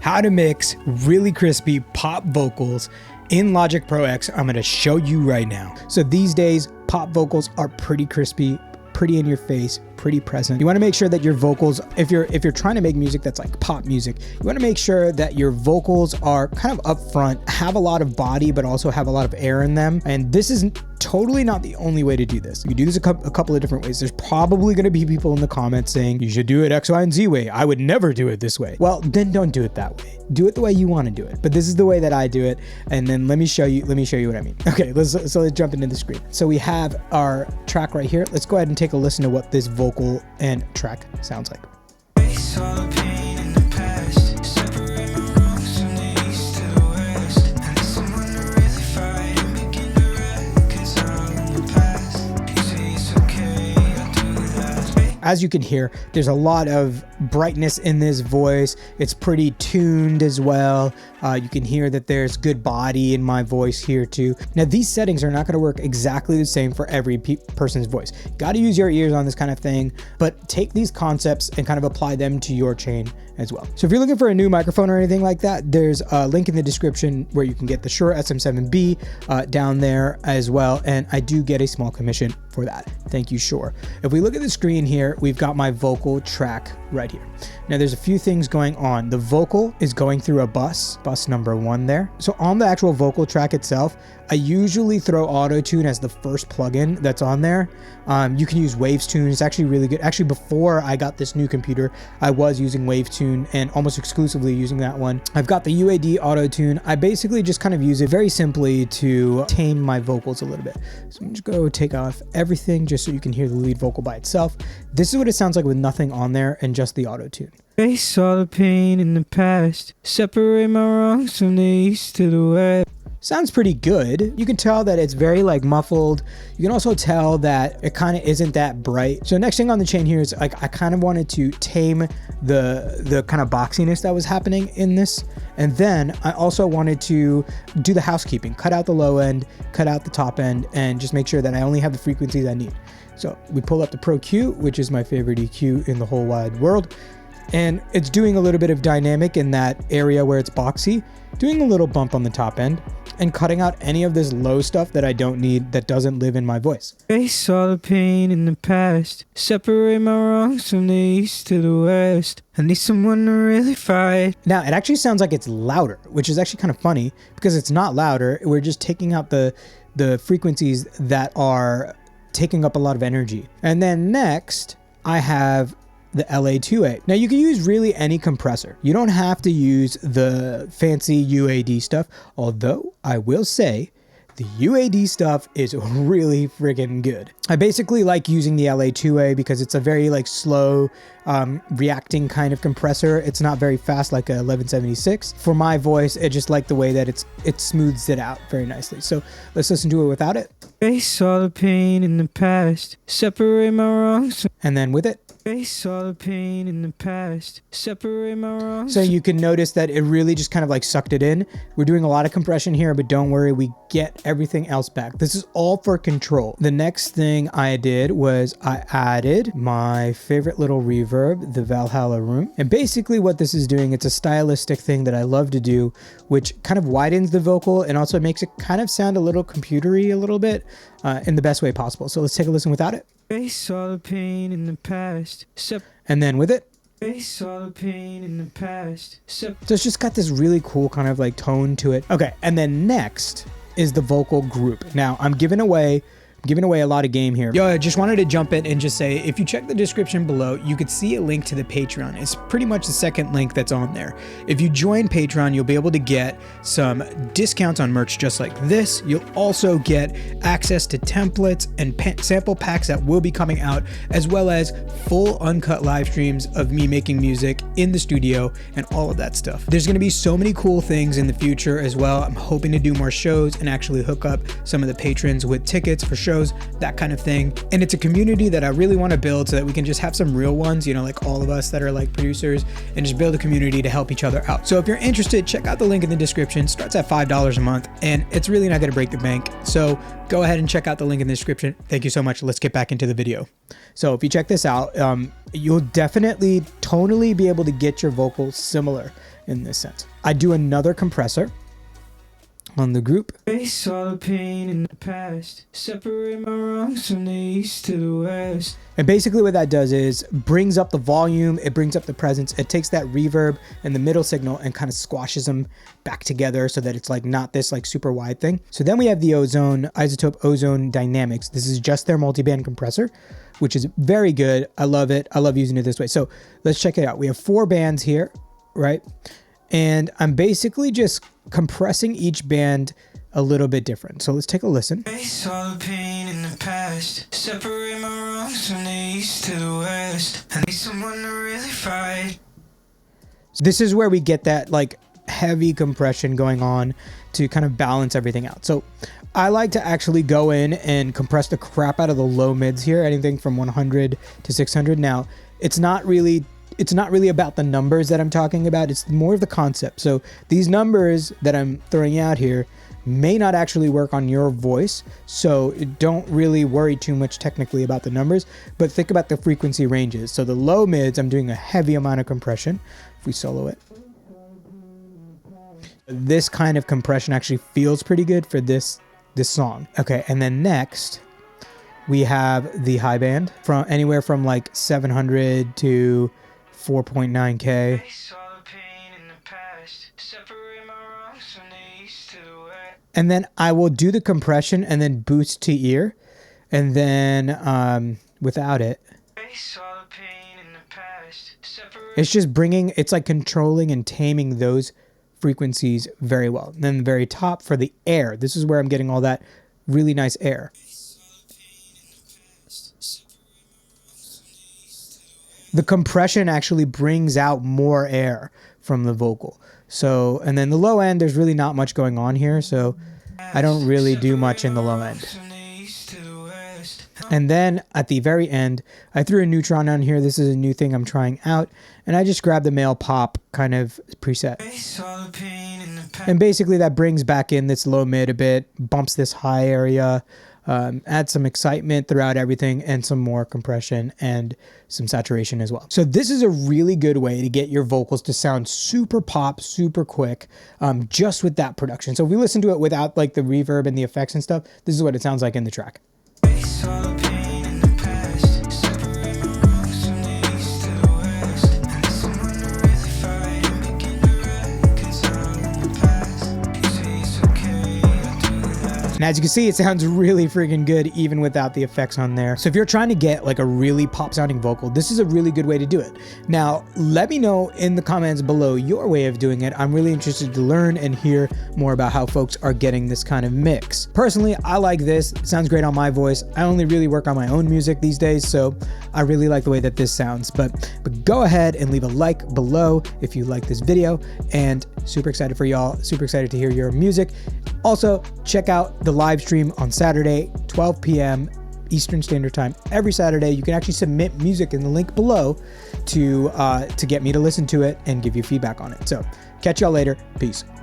how to mix really crispy pop vocals in Logic Pro X. I'm going to show you right now. So these days, pop vocals are pretty crispy, pretty in your face, pretty present. You want to make sure that your vocals, if you're trying to make music that's like pop music, you want to make sure that your vocals are kind of upfront, have a lot of body, but also have a lot of air in them. And this is totally not the only way to do this. You can do this a couple of different ways. There's probably going to be people in the comments saying you should do it X, Y, and Z way. I would never do it this way. Well, then don't do it that way. Do it the way you want to do it. But this is the way that I do it. And then let me show you what I mean. Okay, let's jump into the screen. So we have our track right here. Let's go ahead and take a listen to what this vocal and track sounds like. As you can hear, there's a lot of brightness in this voice. It's pretty tuned as well. You can hear that there's good body in my voice here too. Now these settings are not going to work exactly the same for every person's voice. Got to use your ears on this kind of thing, but take these concepts and kind of apply them to your chain as well. So if you're looking for a new microphone or anything like that, there's a link in the description where you can get the Shure SM7B down there as well. And I do get a small commission for that. Thank you, Shure. If we look at the screen here, we've got my vocal track right here. Now there's a few things going on. The vocal is going through a bus number 1 there. So on the actual vocal track itself, I usually throw auto-tune as the first plugin that's on there. You can use Wavetune. It's actually really good. Actually, before I got this new computer, I was using Wavetune and almost exclusively using that one. I've got the UAD auto-tune. I basically just kind of use it very simply to tame my vocals a little bit. So I'm just going to take off everything just so you can hear the lead vocal by itself. This is what it sounds like with nothing on there and just the auto-tune. Face all the pain in the past, separate my wrongs from the east to the west. Sounds pretty good. You can tell that it's very like muffled. You can also tell that it kind of isn't that bright. So next thing on the chain here is like I kind of wanted to tame the kind of boxiness that was happening in this. And then I also wanted to do the housekeeping, cut out the low end, cut out the top end, and just make sure that I only have the frequencies I need. So we pull up the Pro Q, which is my favorite EQ in the whole wide world. And it's doing a little bit of dynamic in that area where it's boxy, doing a little bump on the top end, and cutting out any of this low stuff that I don't need, that doesn't live in my voice. Face all the pain in the past, separate my wrongs from the east to the west. I need someone to really fight. Now it actually sounds like it's louder, which is actually kind of funny because it's not louder. We're just taking out the frequencies that are taking up a lot of energy. And then next I have the LA2A. Now you can use really any compressor. You don't have to use the fancy UAD stuff, although I will say the UAD stuff is really friggin' good. I basically like using the LA2A because it's a very like slow reacting kind of compressor. It's not very fast like a 1176. For my voice, I just like the way that it smooths it out very nicely. So let's listen to it without it. Face all the pain in the past, separate my wrongs. And then with it. Face all the pain in the past, separate my wrongs. So you can notice that it really just kind of like sucked it in. We're doing a lot of compression here, but don't worry, we get everything else back. This is all for control. The next thing I did was I added my favorite little reverb, the Valhalla Room. And basically what this is doing, it's a stylistic thing that I love to do, which kind of widens the vocal and also makes it kind of sound a little computery a little bit in the best way possible. So let's take a listen without it. Face all the pain in the past. And then with it. Face all the pain in the past. So it's just got this really cool kind of like tone to it. Okay, and then next is the vocal group. Now I'm giving away a lot of game here. Yo, I just wanted to jump in and just say, if you check the description below, you could see a link to the Patreon. It's pretty much the second link that's on there. If you join Patreon, you'll be able to get some discounts on merch just like this. You'll also get access to templates and sample packs that will be coming out, as well as full uncut live streams of me making music in the studio and all of that stuff. There's gonna be so many cool things in the future as well. I'm hoping to do more shows and actually hook up some of the patrons with tickets for shows, that kind of thing. And it's a community that I really want to build so that we can just have some real ones, you know, like all of us that are like producers, and just build a community to help each other out. So if you're interested, check out the link in the description. Starts at $5 a month and it's really not going to break the bank. So go ahead and check out the link in the description. Thank you so much. Let's get back into the video. So if you check this out, you'll definitely tonally be able to get your vocals similar. in this sense. I do another compressor on the group. Face all the pain in the past. Separate my wrongs from the east to the west. And basically what that does is brings up the volume, it brings up the presence, it takes that reverb and the middle signal and kind of squashes them back together so that it's like not this like super wide thing. So then we have the Isotope Ozone Dynamics. This is just their multiband compressor, which is very good. I love it. I love using it this way. So let's check it out. We have 4 bands here, right? And I'm basically just compressing each band a little bit different. So let's take a listen. Face all the pain in the past. Separate my wrongs from the east to the west. I need someone to really fight. So this is where we get that like heavy compression going on to kind of balance everything out. So I like to actually go in and compress the crap out of the low mids here, anything from 100 to 600. Now, it's not really about the numbers that I'm talking about. It's more of the concept. So these numbers that I'm throwing out here may not actually work on your voice. So don't really worry too much technically about the numbers, but think about the frequency ranges. So the low mids, I'm doing a heavy amount of compression. If we solo it, this kind of compression actually feels pretty good for this song. Okay, and then next we have the high band from anywhere from like 700 to 4.9K. And then I will do the compression and then boost to ear, and then without it, it's just it's like controlling and taming those frequencies very well. And then the very top for the air, this is where I'm getting all that really nice air. The compression actually brings out more air from the vocal. So, and then the low end, there's really not much going on here. So I don't really do much in the low end. And then at the very end, I threw a neutron on here. This is a new thing I'm trying out. And I just grabbed the male pop kind of preset. And basically that brings back in this low mid a bit, bumps this high area, add some excitement throughout everything, and some more compression and some saturation as well. So this is a really good way to get your vocals to sound super pop, super quick, just with that production. So if we listen to it without like the reverb and the effects and stuff, this is what it sounds like in the track. And as you can see, it sounds really freaking good even without the effects on there. So if you're trying to get like a really pop sounding vocal, this is a really good way to do it. Now, let me know in the comments below your way of doing it. I'm really interested to learn and hear more about how folks are getting this kind of mix. Personally, I like this. It sounds great on my voice. I only really work on my own music these days, so I really like the way that this sounds. But go ahead and leave a like below if you like this video, and super excited for y'all. Super excited to hear your music. Also, check out the live stream on Saturday, 12 p.m. Eastern Standard Time. Every Saturday, you can actually submit music in the link below to get me to listen to it and give you feedback on it. So catch y'all later. Peace.